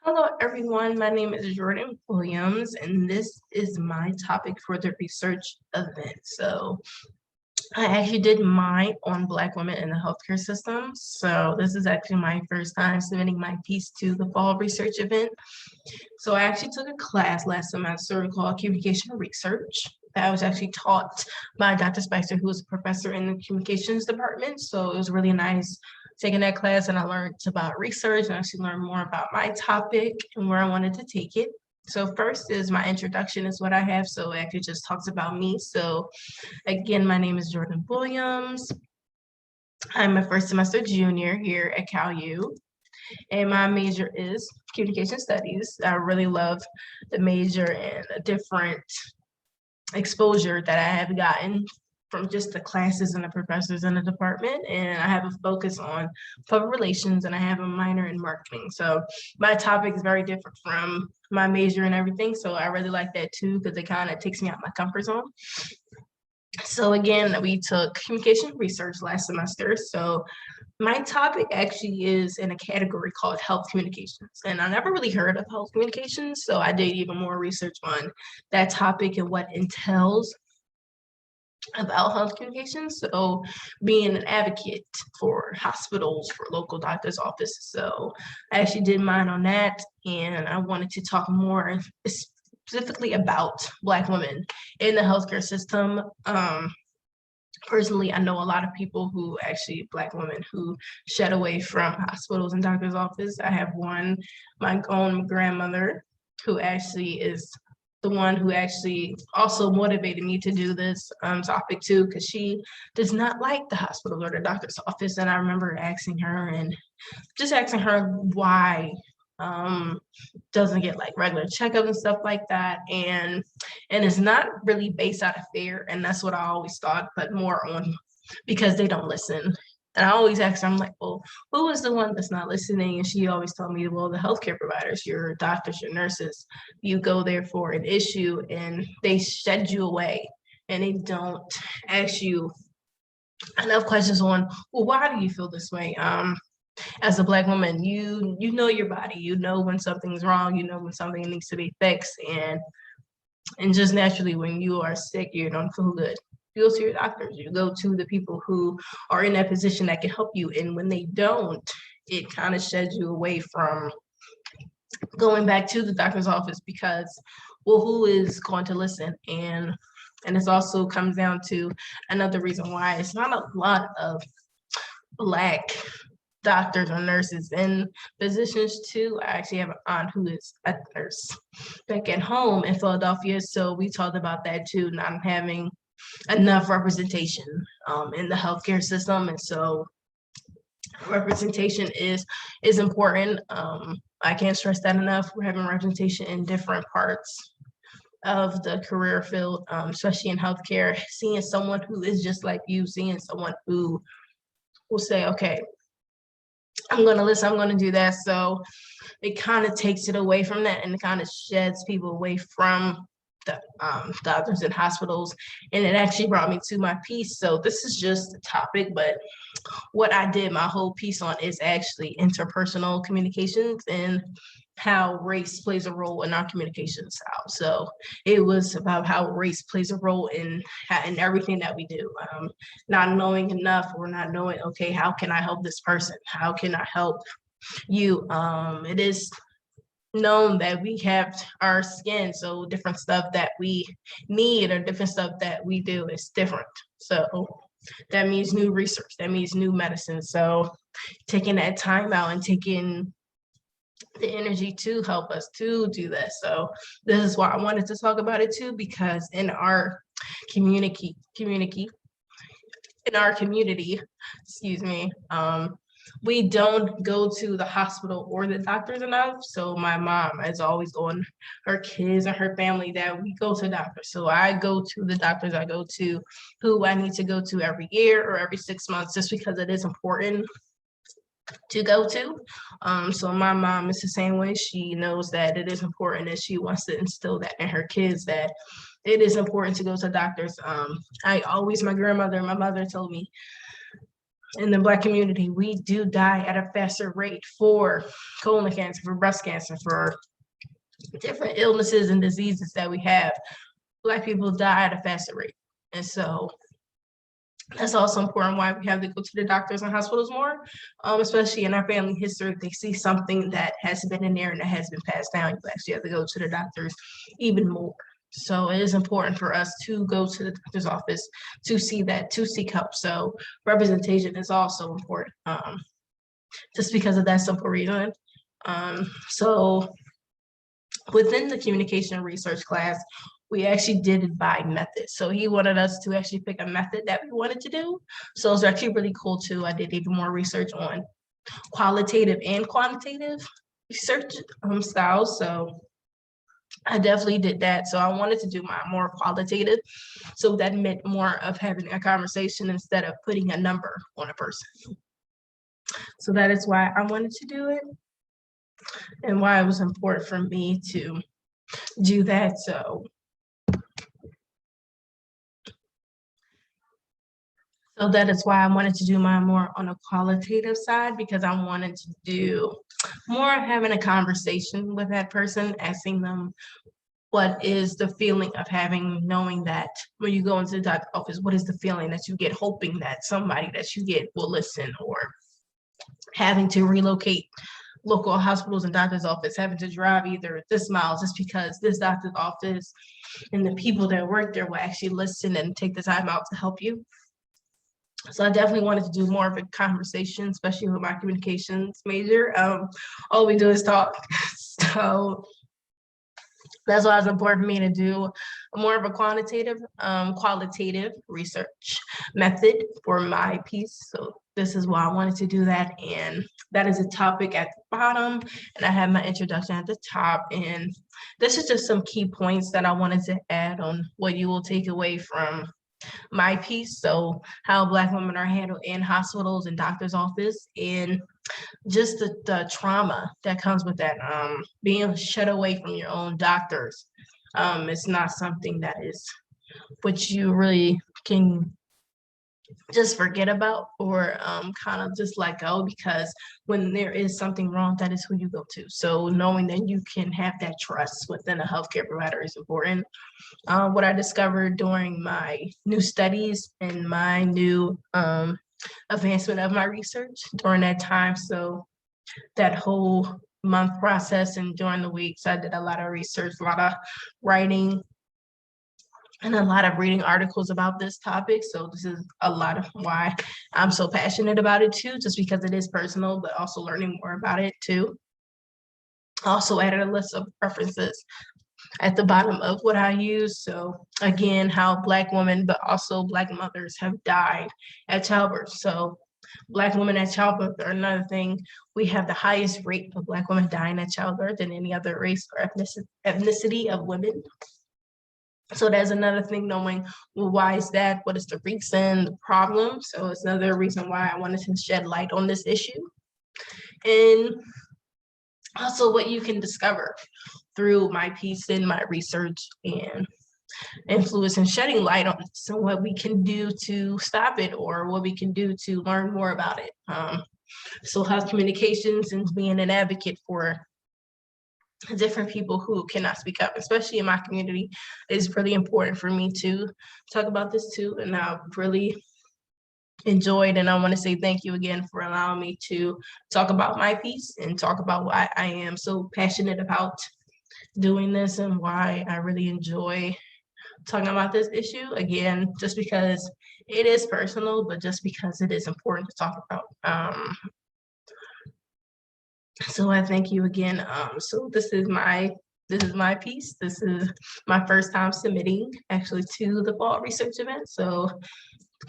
Hello, everyone. My name is Jordan Williams, and this is my topic for the research event. So I actually did mine on Black women in the healthcare system. So this is actually my first time submitting my piece to the fall research event. So I actually took a class last semester called Communication Research that was actually taught by Dr. Spicer, who was a professor in the communications department. So it was really nice taking that class, and I learned about research and actually learned more about my topic and where I wanted to take it. So first is my introduction is what I have. So it actually just talks about me. So again, my name is Jordan Williams. I'm a first semester junior here at CalU, and my major is communication studies. I really love the major and the different exposure that I have gotten from just the classes and the professors in the department. And I have a focus on public relations, and I have a minor in marketing. So my topic is very different from my major and everything. So I really like that too, because it kind of takes me out my comfort zone. So again, we took communication research last semester. So my topic actually is in a category called health communications. And I never really heard of health communications. So I did even more research on that topic and what entails about health communications. So being an advocate for hospitals, for local doctors' offices. So I actually did mine on that. And I wanted to talk more specifically about Black women in the healthcare system. Personally, I know a lot of people who actually, Black women who shed away from hospitals and doctor's office. I have one, my own grandmother, who actually is the one who actually also motivated me to do this topic too, because she does not like the hospital or the doctor's office. And I remember asking her and just asking her why doesn't get like regular checkups and stuff like that, and it's not really based out of fear, and that's what I always thought, but more on because they don't listen. And I always ask her, I'm like, well, who is the one that's not listening? And she always told me, well, the healthcare providers, your doctors, your nurses, you go there for an issue and they shed you away, and they don't ask you enough questions on, well, why do you feel this way? As a Black woman, you know your body, you know when something's wrong, you know when something needs to be fixed, and just naturally when you are sick, you don't feel good. You go to your doctors, you go to the people who are in that position that can help you, and when they don't, it kind of sheds you away from going back to the doctor's office because, well, who is going to listen? And this also comes down to another reason why it's not a lot of Black doctors or nurses in positions too. I actually have an aunt who is a nurse back at home in Philadelphia. So we talked about that too, not having enough representation in the healthcare system. And so representation is important. I can't stress that enough. We're having representation in different parts of the career field, especially in healthcare, seeing someone who is just like you, seeing someone who will say, okay, I'm going to listen, I'm going to do that. So it kind of takes it away from that, and it kind of sheds people away from the doctors and hospitals. And it actually brought me to my piece. So this is just a topic, but what I did my whole piece on is actually interpersonal communications and how race plays a role in our communication style. So it was about how race plays a role in everything that we do. Not knowing enough, or not knowing, okay, how can I help this person? How can I help you? It is known that we have our skin, so different stuff that we need or different stuff that we do is different. So that means new research, that means new medicine. So taking that time out and taking the energy to help us to do that. So this is why I wanted to talk about it too, because in our community, excuse me, we don't go to the hospital or the doctors enough. So my mom is always on her kids and her family that we go to doctors. So I go to the doctors I go to who I need to go to every year or every 6 months, just because it is important to go to. So my mom is the same way. She knows that it is important, and she wants to instill that in her kids, that it is important to go to doctors. My grandmother and my mother told me, in the Black community, we do die at a faster rate for colon cancer, for breast cancer, for different illnesses and diseases that we have. Black people die at a faster rate. And so that's also important why we have to go to the doctors and hospitals more, especially in our family history. If they see something that has been in there and that has been passed down, you actually have to go to the doctors even more. So it is important for us to go to the doctor's office to see that, to seek help. So representation is also important, just because of that simple reason. So within the communication research class, we actually did it by method. So he wanted us to actually pick a method that we wanted to do. So it was actually really cool too. I did even more research on qualitative and quantitative research styles. So I definitely did that. So I wanted to do my more qualitative. So that meant more of having a conversation instead of putting a number on a person. So that is why I wanted to do it and why it was important for me to do that. So that is why I wanted to do mine more on a qualitative side, because I wanted to do more having a conversation with that person, asking them what is the feeling of knowing that when you go into the doctor's office, what is the feeling that you get, hoping that somebody that you get will listen, or having to relocate local hospitals and doctor's office, having to drive either this mile just because this doctor's office and the people that work there will actually listen and take the time out to help you. So I definitely wanted to do more of a conversation, especially with my communications major. All we do is talk. So that's why it's important for me to do more of a qualitative research method for my piece. So this is why I wanted to do that. And that is a topic at the bottom. And I have my introduction at the top. And this is just some key points that I wanted to add on what you will take away from my piece. So how Black women are handled in hospitals and doctor's office, and just the trauma that comes with that, being shut away from your own doctors. It's not something that is what you really can just forget about, or kind of just let go, because when there is something wrong, that is who you go to. So knowing that you can have that trust within a healthcare provider is important. What I discovered during my new studies and my new advancement of my research during that time. So that whole month process and during the weeks, I did a lot of research, a lot of writing, and a lot of reading articles about this topic. So this is a lot of why I'm so passionate about it too, just because it is personal, but also learning more about it too. Also added a list of references at the bottom of what I use. So again, how Black women, but also Black mothers have died at childbirth. So Black women at childbirth are another thing. We have the highest rate of Black women dying at childbirth than any other race or ethnicity of women. So that's another thing, knowing, well, why is that? What is the reason, the problem? So it's another reason why I wanted to shed light on this issue. And also what you can discover through my piece and my research and influence and shedding light on so what we can do to stop it, or what we can do to learn more about it. So health communications and being an advocate for different people who cannot speak up, especially in my community, is really important for me to talk about this too. And I've really enjoyed, and I want to say thank you again for allowing me to talk about my piece and talk about why I am so passionate about doing this and why I really enjoy talking about this issue. Again, just because it is personal, but just because it is important to talk about. So I thank you again. So this is my piece. This is my first time submitting actually to the fall research event. So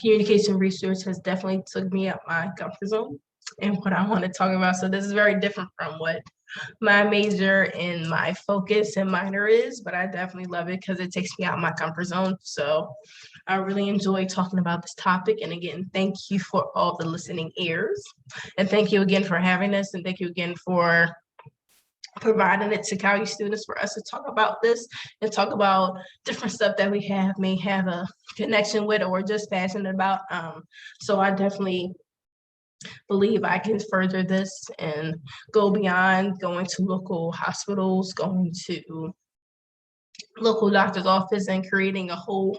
communication research has definitely took me out my comfort zone and what I want to talk about. So this is very different from what my major and my focus and minor is, but I definitely love it because it takes me out of my comfort zone. So I really enjoy talking about this topic. And again, thank you for all the listening ears. And thank you again for having us. And thank you again for providing it to Cal students for us to talk about this and talk about different stuff that we may have a connection with or just passionate about. So I definitely believe I can further this and go beyond going to local hospitals, going to local doctor's office and creating a whole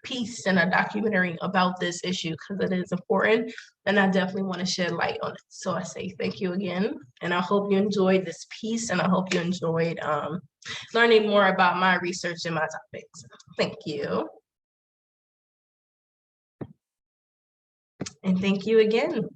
piece and a documentary about this issue because it is important and I definitely want to shed light on it. So I say thank you again and I hope you enjoyed this piece and I hope you enjoyed learning more about my research and my topics. Thank you. And thank you again.